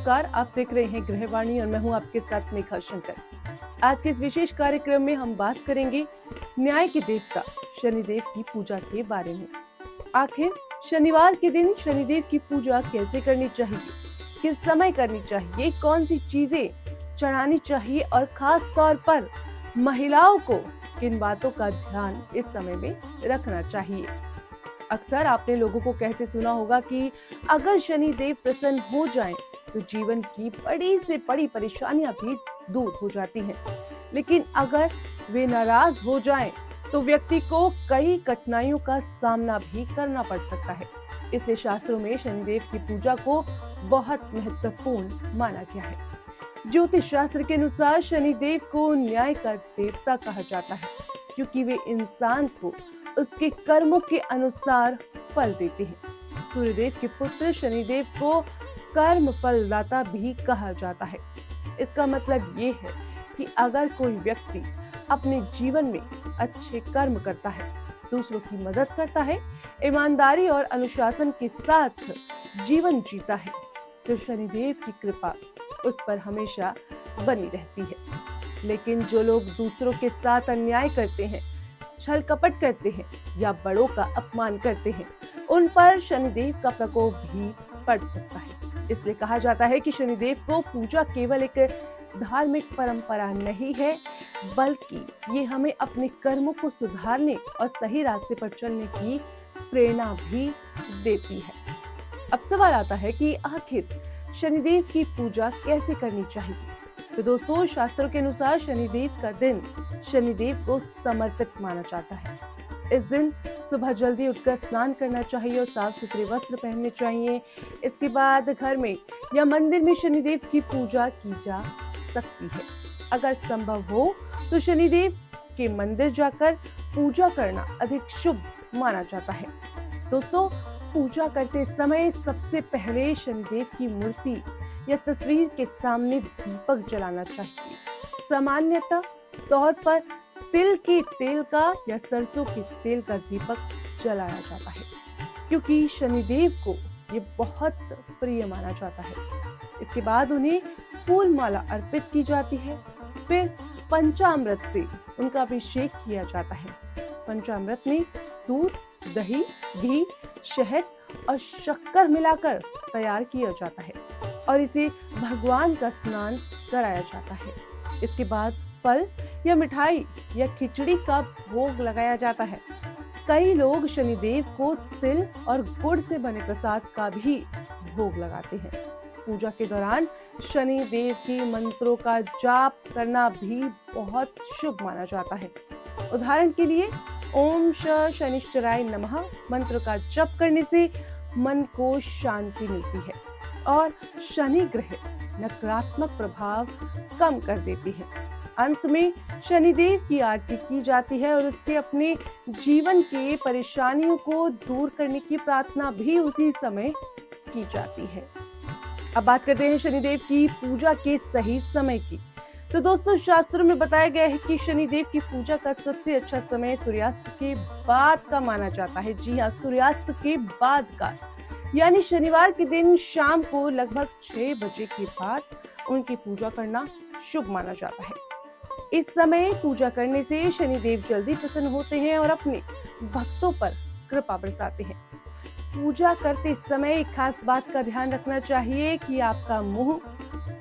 नमस्कार, आप देख रहे हैं गृहवाणी और मैं हूं आपके साथ मेघा शंकर। आज के इस विशेष कार्यक्रम में हम बात करेंगे न्याय के देवता शनिदेव की पूजा के बारे में। आखिर शनिवार के दिन शनिदेव की पूजा कैसे करनी चाहिए, किस समय करनी चाहिए, कौन सी चीजें चढ़ानी चाहिए और खास तौर पर महिलाओं को किन बातों का ध्यान इस समय में रखना चाहिए। अक्सर आपने लोगों को कहते सुना होगा कि अगर शनिदेव प्रसन्न हो जाएं, तो जीवन की बड़ी से बड़ी परेशानियां भी दूर हो जाती हैं। लेकिन अगर वे नाराज हो जाएं, तो व्यक्ति को कई कठिनाइयों का सामना भी करना पड़ सकता है। इसलिए शास्त्रों में शनिदेव की पूजा को बहुत महत्वपूर्ण माना गया है। ज्योतिष शास्त्र के अनुसार शनिदेव को न्याय का देवता कहा जाता है, क्योंकि वे इंसान को उसके कर्मों के अनुसार फल देते हैं। सूर्यदेव के पुत्र शनिदेव को कर्म फलदाता भी कहा जाता है। इसका मतलब ये है कि अगर कोई व्यक्ति अपने जीवन में अच्छे कर्म करता है, दूसरों की मदद करता है, ईमानदारी और अनुशासन के साथ जीवन जीता है, तो शनिदेव की कृपा उस पर हमेशा बनी रहती है। लेकिन जो लोग दूसरों के साथ अन्याय करते हैं, छल कपट करते हैं या बड़ों का अपमान करते हैं, उन पर शनिदेव का प्रकोप भी पड़ सकता है। इसलिए कहा जाता है कि शनिदेव को पूजा केवल एक धार्मिक परंपरा नहीं है, बल्कि ये हमें अपने कर्मों को सुधारने और सही रास्ते पर चलने की प्रेरणा भी देती है। अब सवाल आता है कि आखिर शनिदेव की पूजा कैसे करनी चाहिए। तो दोस्तों, शास्त्रों के अनुसार शनिदेव का दिन शनिदेव को समर्पित माना जाता है। इस दिन सुबह जल्दी उठकर स्नान करना चाहिए और साफ सुथरे वस्त्र पहनने चाहिए। इसके बाद घर में या मंदिर में शनिदेव की पूजा की जा सकती है। अगर संभव हो तो शनिदेव के मंदिर जाकर पूजा करना अधिक शुभ माना जाता है। दोस्तों, पूजा करते समय सबसे पहले शनिदेव की मूर्ति या तस्वीर के सामने दीपक जलाना चाहिए। सामान्यतः तौर पर तिल के तेल का या सरसों के तेल का दीपक जलाया जाता है, क्योंकि शनिदेव को ये बहुत प्रिय माना जाता है। इसके बाद उन्हें फूल माला अर्पित की जाती है। फिर पंचामृत से उनका अभिषेक किया जाता है। पंचामृत में दूध, दही, घी, शहद और शक्कर मिलाकर तैयार किया जाता है और इसे भगवान का स्नान कराया जाता है। इसके बाद फल या मिठाई या खिचड़ी का भोग लगाया जाता है। कई लोग शनिदेव को तिल और गुड़ से बने प्रसाद का भी भोग लगाते हैं। पूजा के दौरान शनिदेव के मंत्रों का जाप करना भी बहुत शुभ माना जाता है। उदाहरण के लिए ओम शनिश्चराय नमः मंत्र का जप करने से मन को शांति मिलती है और शनि ग्रह नकारात्मक प्रभाव कम कर देती है। अंत में शनिदेव की आरती की जाती है और उसके अपने जीवन के परेशानियों को दूर करने की प्रार्थना भी उसी समय की जाती है। अब बात करते हैं शनिदेव की पूजा के सही समय की। तो दोस्तों, शास्त्रों में बताया गया है कि शनिदेव की पूजा का सबसे अच्छा समय सूर्यास्त के बाद का माना जाता है। जी हाँ, सूर्यास्त के बाद का, यानी शनिवार के दिन शाम को लगभग 6 बजे के बाद उनकी पूजा करना शुभ माना जाता है। इस समय पूजा करने से शनिदेव जल्दी प्रसन्न होते हैं और अपने भक्तों पर कृपा बरसाते हैं। पूजा करते समय एक खास बात का ध्यान रखना चाहिए कि आपका मुंह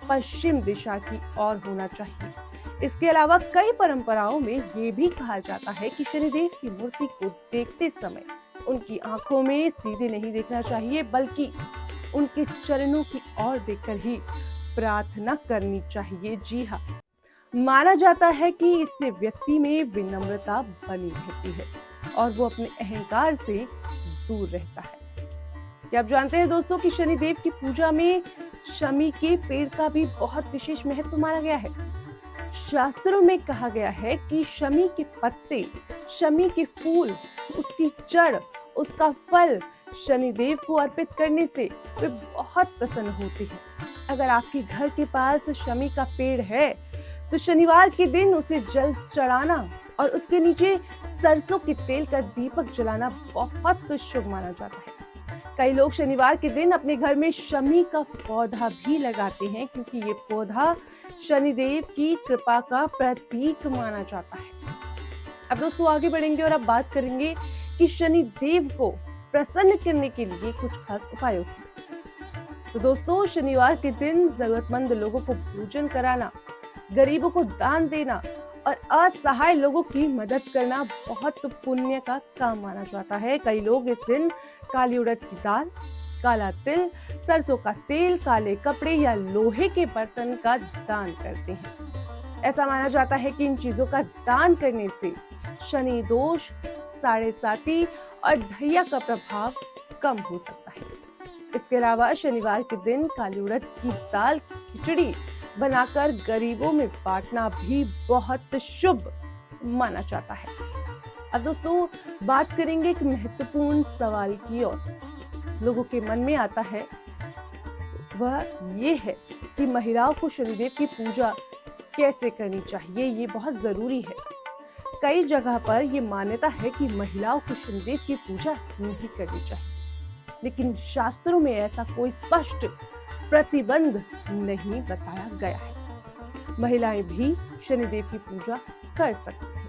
पश्चिम दिशा की ओर होना चाहिए। इसके अलावा कई परंपराओं में ये भी कहा जाता है कि शनिदेव की मूर्ति को देखते समय उनकी आंखों में सीधे नहीं देखना चाहिए, बल्कि उनके चरणों की ओर देखकर ही प्रार्थना करनी चाहिए। जी हाँ, माना जाता है कि इससे व्यक्ति में विनम्रता बनी रहती है और वो अपने अहंकार से दूर रहता है। क्या आप जानते हैं दोस्तों कि शनिदेव की पूजा में शमी के पेड़ का भी बहुत विशेष महत्व माना गया है। शास्त्रों में कहा गया है कि शमी के पत्ते, शमी के फूल, उसकी जड़, उसका फल शनिदेव को अर्पित करने से वे बहुत प्रसन्न होते हैं। अगर आपके घर के पास शमी का पेड़ है, तो शनिवार के दिन उसे जल चढ़ाना और उसके नीचे सरसों के तेल का दीपक जलाना बहुत शुभ माना जाता है। कई लोग शनिवार के दिन अपने घर में शमी का पौधा भी लगाते हैं क्योंकि ये पौधा शनिदेव की कृपा का प्रतीक माना जाता है। अब दोस्तों आगे बढ़ेंगे और अब बात करेंगे कि शनिदेव को प्रसन्न करने के लिए कुछ खास उपायों की। तो दोस्तों शनिवार के दिन जरूरतमंद लोगों को भोजन कराना, गरीबों को दान देना और असहाय लोगों की मदद करना बहुत पुण्य का काम माना जाता है। कई लोग इस दिन काली उड़द की दाल, काला तिल, सरसों का तेल, काले कपड़े या लोहे के बर्तन का दान करते हैं। ऐसा माना जाता है कि इन चीजों का दान करने से शनि दोष, साढ़े साती और ढैया का प्रभाव कम हो सकता है। इसके अलावा शनिवार के दिन काली उड़द की दाल की खिचड़ी बनाकर गरीबों में बांटना भी बहुत शुभ माना जाता है। अब दोस्तों बात करेंगे एक महत्वपूर्ण सवाल की और लोगों के मन में आता है, वह ये है कि महिलाओं को शनिदेव की पूजा कैसे करनी चाहिए। ये बहुत जरूरी है। कई जगह पर यह मान्यता है कि महिलाओं को शनिदेव की पूजा नहीं करनी चाहिए, लेकिन शास्त्रों में ऐसा कोई स्पष्ट प्रतिबंध नहीं बताया गया है। महिलाएं भी शनिदेव की पूजा कर सकती हैं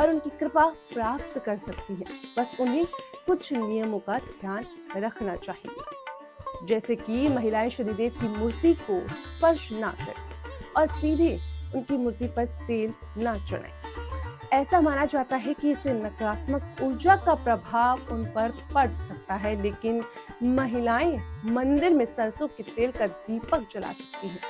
और उनकी कृपा प्राप्त कर सकती हैं। बस उन्हें कुछ नियमों का ध्यान रखना चाहिए, जैसे कि महिलाएं शनिदेव की मूर्ति को स्पर्श ना करें और सीधे उनकी मूर्ति पर तेल ना चढ़ाएं। ऐसा माना जाता है कि इससे नकारात्मक ऊर्जा का प्रभाव उन पर पड़ सकता है, लेकिन महिलाएं मंदिर में सरसों के तेल का दीपक जला सकती हैं,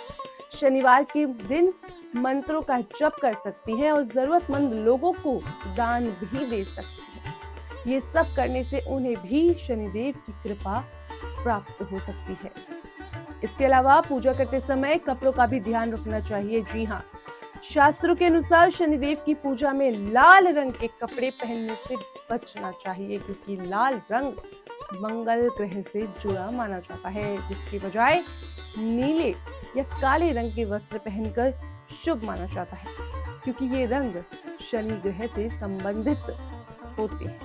शनिवार के दिन मंत्रों का जप कर सकती हैं और जरूरतमंद लोगों को दान भी दे सकती हैं। ये सब करने से उन्हें भी शनिदेव की कृपा प्राप्त हो सकती है। इसके अलावा पूजा करते समय कपड़ों का भी ध्यान रखना चाहिए। जी हाँ, शास्त्रों के अनुसार शनिदेव की पूजा में लाल रंग के कपड़े पहनने से बचना चाहिए, क्योंकि लाल रंग मंगल ग्रह से जुड़ा माना जाता है, जिसके बजाय नीले या काले रंग के वस्त्र पहनकर शुभ माना जाता है, क्योंकि ये रंग शनि ग्रह से संबंधित होते हैं।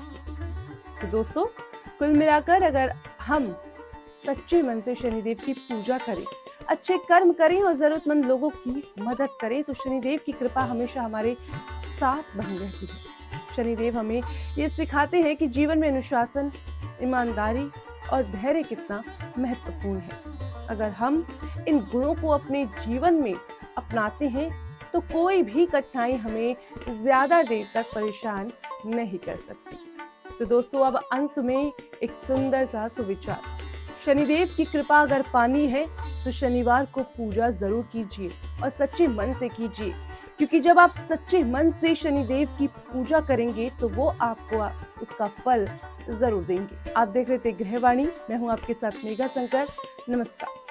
तो दोस्तों कुल मिलाकर अगर हम सच्चे मन से शनिदेव की पूजा करें, अच्छे कर्म करें और जरूरतमंद लोगों की मदद करें, तो शनिदेव की कृपा हमेशा हमारे साथ बनी रहती है। शनिदेव हमें ये सिखाते हैं कि जीवन में अनुशासन, ईमानदारी और धैर्य कितना महत्वपूर्ण है। अगर हम इन गुणों को अपने जीवन में अपनाते हैं तो कोई भी कठिनाई हमें ज्यादा देर तक परेशान नहीं कर सकती। तो दोस्तों अब अंत में एक सुंदर सा सुविचार, शनिदेव की कृपा अगर पानी है तो शनिवार को पूजा जरूर कीजिए और सच्चे मन से कीजिए, क्योंकि जब आप सच्चे मन से शनिदेव की पूजा करेंगे तो वो आपको उसका फल जरूर देंगे। आप देख रहे थे गृहवाणी, मैं हूं आपके साथ मेघा शंकर। नमस्कार।